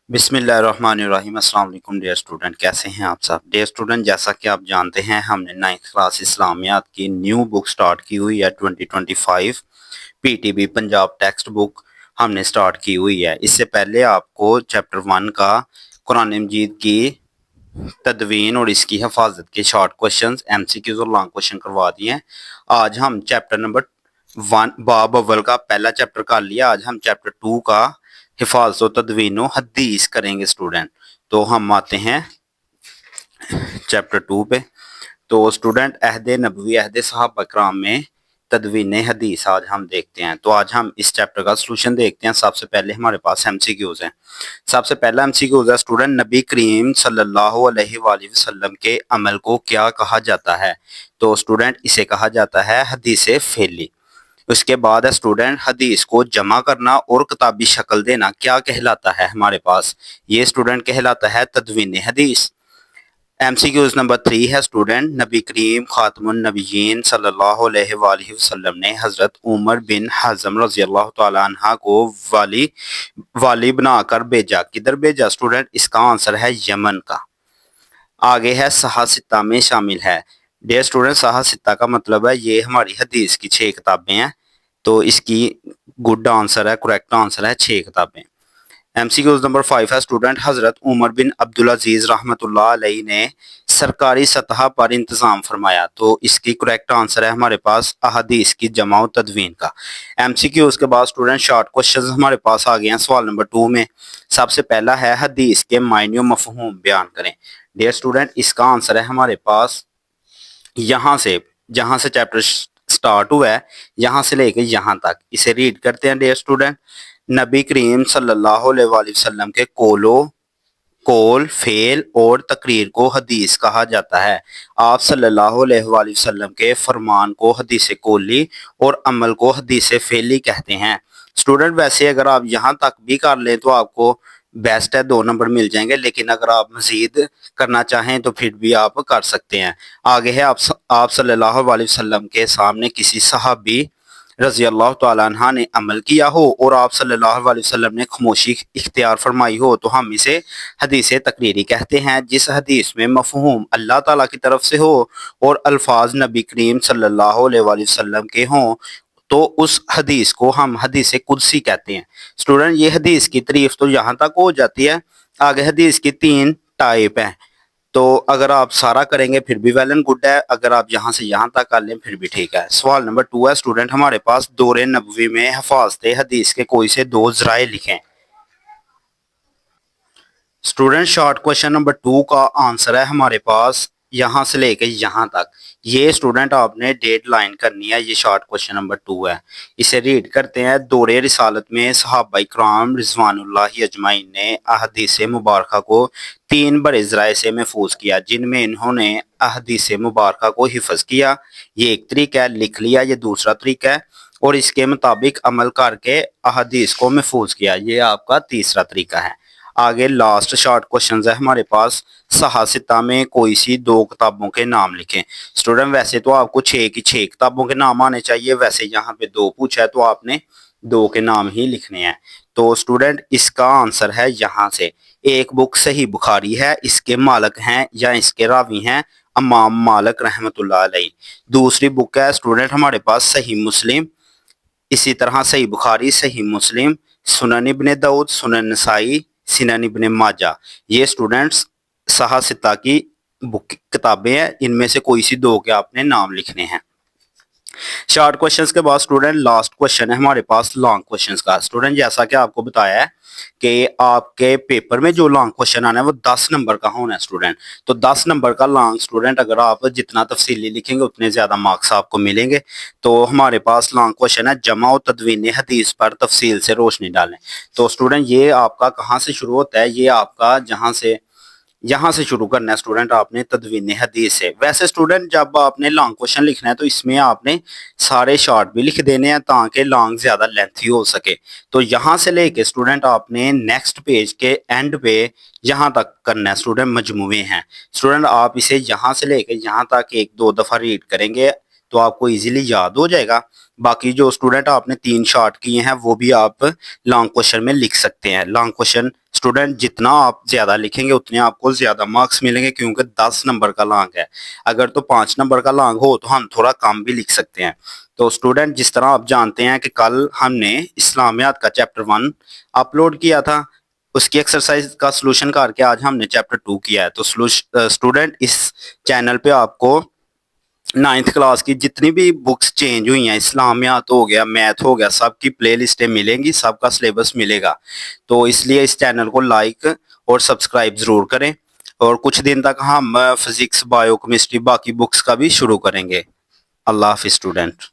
बिस्मिल्लाहिर्रहमानिर्रहीम। अस्सलाम वालेकुम डियर स्टूडेंट, कैसे हैं आप सब? डियर स्टूडेंट, जैसा कि आप जानते हैं हमने 9th क्लास इस्लामियात की न्यू बुक स्टार्ट की हुई है। 2025 पीटीबी पंजाब टेक्स्ट बुक हमने स्टार्ट की हुई है। इससे पहले आपको चैप्टर 1 का कुरान मजीद की तदवीन और इसकी हिफाजत के शॉर्ट क्वेश्चंस, एमसीक्यूज और लॉन्ग क्वेश्चन करवा दिए हैं। आज हम चैप्टर नंबर 1 बाब अव्वल का पहला चैप्टर कर लिया। आज हम चैप्टर 2 का हिफाजत व तदवीन व हदीस करेंगे स्टूडेंट। तो हम आते हैं चैप्टर 2 पे। तो स्टूडेंट अहद नबवी अहद सहाबा कराम में तदवीन हदीस आज हम देखते हैं। तो आज हम इस चैप्टर का सलूशन देखते हैं। सबसे पहले हमारे पास एमसीक्यूज हैं। सबसे पहला एमसीक्यूज है स्टूडेंट, नबी करीम सल्लल्लाहु अलैहि वसल्लम के अमल को क्या कहा जाता है? तो स्टूडेंट इसे कहा जाता है हदीस फेली। उसके बाद है स्टूडेंट, हदीस को जमा करना और किताबी शक्ल देना क्या कहलाता है हमारे पास? ये स्टूडेंट कहलाता है तदवीन हदीस। एमसीक्यूज नंबर 3 है स्टूडेंट, नबी करीम खातमुन नबीयीन सल्लल्लाहु अलैहि वसल्लम ने हजरत उमर बिन हज़म रज़ी अल्लाह तआला अन्हा को वाली बनाकर भेजा। किधर भेजा स्टूडेंट? इसका आंसर है यमन का। आगे है सहासिता में शामिल है। डियर स्टूडेंट, सहासिता का मतलब है ये हमारी हदीस की 6 किताबें हैं। तो इसकी गुड आंसर है, करेक्ट आंसर है 6 किताबें। एमसीक्यूज नंबर 5 है स्टूडेंट, हजरत उमर बिन अब्दुल अजीज रहमतुल्लाह अलैहि ने सरकारी सतह पर इंतजाम फरमाया। तो इसकी करेक्ट आंसर है हमारे पास अहादीस की जमा व तदवीन का। एमसीक्यूज के बाद स्टूडेंट शॉर्ट क्वेश्चंस हमारे पास आ गए हैं सवाल नंबर 2 में। सबसे पहला है हदीस के मायने व मफहूम बयान करें। डियर स्टूडेंट, इसका आंसर है हमारे पास यहाँ से, जहाँ से चैप्टर स्टार्ट हुआ है यहाँ से लेके यहाँ तक। इसे रीड करते हैं डियर स्टूडेंट। नबी करीम सल्लल्लाहु अलैहि वसल्लम के कौल, फेल और तकरीर को हदीस कहा जाता है। आप सल्लल्लाहु अलैहि वसल्लम के फरमान को हदीस कौली और अमल को हदीस फेली कहते हैं। स्टूडेंट, वैसे अगर आप यहाँ तक भी कर लें तो आपको बेस्ट है, 2 नंबर मिल जाएंगे। लेकिन अगर आप मजीद करना चाहें तो फिर भी आप कर सकते हैं। आगे है आप सल्लल्लाहु अलैहि वसल्लम के सामने किसी सहाबी रजी अल्लाह तआला अन्हा ने अमल किया हो और आप सल्लल्लाहु अलैहि वसल्लम ने खामोशी इख्तियार फरमाई हो तो हम इसे हदीस तकरीरी कहते हैं। जिस हदीस में मफहूम अल्लाह ताला की तरफ से हो और अल्फाज नबी करीम सल्लल्लाहु अलैहि वसल्लम के हों तो उस हदीस को हम हदीस कुदसी कहते हैं। स्टूडेंट, ये हदीस की तारीफ तो यहाँ तक हो जाती है। आगे हदीस की 3 टाइप हैं। तो अगर आप सारा करेंगे फिर भी वेल एंड गुड है, अगर आप यहाँ से यहाँ तक कर लें फिर भी ठीक है। सवाल नंबर 2 है स्टूडेंट, हमारे पास दौरे नबवी में हिफाजत हदीस के कोई से 2 ज़राए लिखें। स्टूडेंट, शॉर्ट क्वेश्चन नंबर 2 का आंसर है हमारे पास यहाँ से लेके यहाँ तक। ये स्टूडेंट आपने डेट लाइन करनी है। ये शॉर्ट क्वेश्चन नंबर 2 है। इसे रीड करते हैं। दौरे रिसालत में सहाबा इकराम रिजवानुल्लाह अजमाइन ने अहदीस मुबारक को 3 बड़े ज़राए से महफूज किया जिनमें इन्होंने अहदीस मुबारक को हिफ्ज किया। ये एक तरीका है, लिख लिया। ये दूसरा तरीका है और इसके मुताबिक अमल करके अहदीस को महफूज किया। ये आपका तीसरा तरीका है। आगे लास्ट शॉर्ट क्वेश्चन है हमारे पास, सहासिता में कोई सी 2 किताबों के नाम लिखें। स्टूडेंट, वैसे तो आपको 6 की 6 किताबों के नाम आने चाहिए। वैसे यहाँ पे 2 पूछा है तो आपने 2 के नाम ही लिखने हैं। तो स्टूडेंट, इसका आंसर है यहाँ से। एक बुक सही बुखारी है, इसके मालक हैं या इसके रावी हैं इमाम मालिक रहमतुल्लाह अलैह। दूसरी बुक है स्टूडेंट हमारे पास सही मुस्लिम, इसी तरह सही बुखारी, सही मुस्लिम, सुनन इब्ने दाऊद, सुनन नसाई, सुनन इब्ने माजा। ये स्टूडेंट्स सहासिता की बुक किताबें हैं। इनमें से कोई सी 2 के आपने नाम लिखने हैं। शॉर्ट क्वेश्चंस के बाद स्टूडेंट लास्ट क्वेश्चन है हमारे पास लॉन्ग क्वेश्चंस का। स्टूडेंट, जैसा कि आपको बताया है कि आपके पेपर में जो लॉन्ग क्वेश्चन आना है वो 10 नंबर का होना है स्टूडेंट। तो 10 नंबर का लॉन्ग स्टूडेंट अगर आप जितना तफसीली लिखेंगे उतने ज़्यादा मार्क्स आपको मिलेंगे। तो हमारे पास लॉन्ग क्वेश्चन है, जमा और तदवीन हदीस पर तफसील से रोशनी डालें। तो स्टूडेंट, ये आपका कहाँ से शुरू होता है? ये आपका जहाँ से यहाँ से शुरू करना है स्टूडेंट आपने तदवीन हदीस से। वैसे स्टूडेंट, जब आपने लॉन्ग क्वेश्चन लिखना है तो इसमें आपने सारे शॉर्ट भी लिख देने हैं ताकि लॉन्ग ज्यादा लेंथी हो सके। तो यहाँ से लेके स्टूडेंट आपने नेक्स्ट पेज के एंड पे यहाँ तक करना है स्टूडेंट। मजमूए हैं स्टूडेंट, आप इसे यहाँ से लेके यहाँ तक 1-2 दफा रीड करेंगे تو آپ کو ایزیلی یاد ہو جائے گا. باقی جو اسٹوڈنٹ آپ نے 3 شارٹ کیے ہیں وہ بھی آپ لانگ کوشچن میں لکھ سکتے ہیں. لانگ کوشچن اسٹوڈنٹ جتنا آپ زیادہ لکھیں گے اتنے آپ کو زیادہ مارکس ملیں گے, کیونکہ 10 نمبر کا لانگ ہے. اگر تو 5 نمبر کا لانگ ہو تو ہم تھوڑا کم بھی لکھ سکتے ہیں. تو اسٹوڈنٹ جس طرح آپ جانتے ہیں کہ کل ہم نے اسلامیات کا چیپٹر 1 اپلوڈ کیا تھا, اس کی ایکسرسائز کا سلوشن کر کے آج ہم نے چیپٹر 2 کیا ہے. تو اسٹوڈنٹ اس چینل پہ آپ کو 9th کلاس کی جتنی بھی بکس چینج ہوئی ہیں, اسلامیات ہو گیا, میتھ ہو گیا, سب کی پلے لسٹیں ملیں گی, سب کا سلیبس ملے گا. تو اس لیے اس چینل کو لائک اور سبسکرائب ضرور کریں, اور کچھ دن تک ہم فزکس, بایو کیمسٹری, باقی بکس کا بھی شروع کریں گے. اللہ حافظ اسٹوڈنٹ.